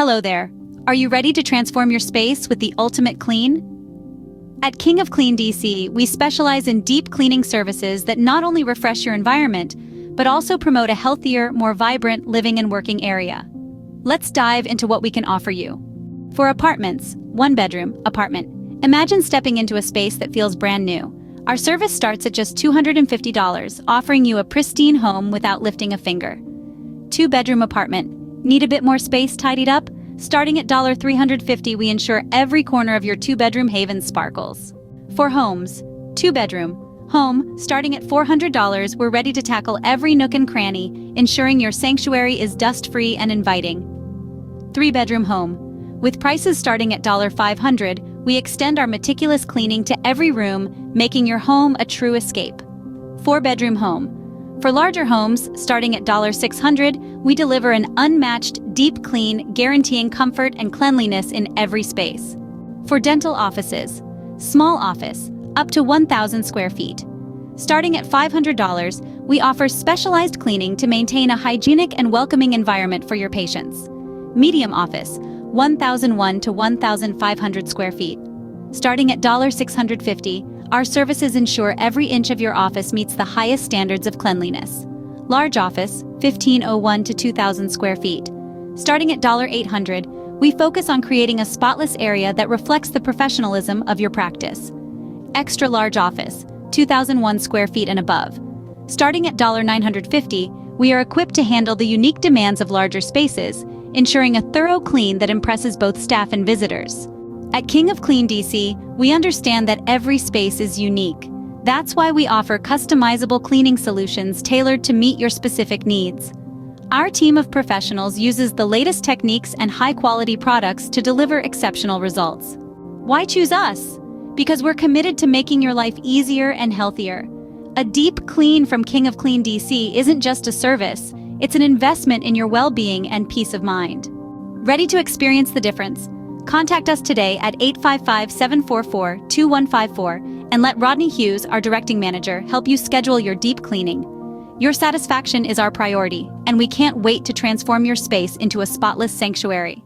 Hello there. Are you ready to transform your space with the ultimate clean? At King of Clean DC, we specialize in deep cleaning services that not only refresh your environment, but also promote a healthier, more vibrant living and working area. Let's dive into what we can offer you. For apartments, one-bedroom apartment, imagine stepping into a space that feels brand new. Our service starts at just $250, offering you a pristine home without lifting a finger. Two-bedroom apartment. Need a bit more space tidied up? Starting at $350, we ensure every corner of your two-bedroom haven sparkles. For homes, two-bedroom home, starting at $400, we're ready to tackle every nook and cranny, ensuring your sanctuary is dust-free and inviting. Three-bedroom home. With prices starting at $500, we extend our meticulous cleaning to every room, making your home a true escape. Four-bedroom home. For larger homes, starting at $600, we deliver an unmatched, deep clean, guaranteeing comfort and cleanliness in every space. For dental offices, small office, up to 1,000 square feet. Starting at $500, we offer specialized cleaning to maintain a hygienic and welcoming environment for your patients. Medium office, 1,001 to 1,500 square feet. Starting at $650, our services ensure every inch of your office meets the highest standards of cleanliness. Large office, 1,501 to 2,000 square feet. Starting at $800, we focus on creating a spotless area that reflects the professionalism of your practice. Extra large office, 2,001 square feet and above. Starting at $950, we are equipped to handle the unique demands of larger spaces, ensuring a thorough clean that impresses both staff and visitors. At King of Clean DC, we understand that every space is unique. That's why we offer customizable cleaning solutions tailored to meet your specific needs. Our team of professionals uses the latest techniques and high-quality products to deliver exceptional results. Why choose us? Because we're committed to making your life easier and healthier. A deep clean from King of Clean DC isn't just a service, it's an investment in your well-being and peace of mind. Ready to experience the difference? Contact us today at 855-744-2154 and let Rodney Hughes, our directing manager, help you schedule your deep cleaning. Your satisfaction is our priority, and we can't wait to transform your space into a spotless sanctuary.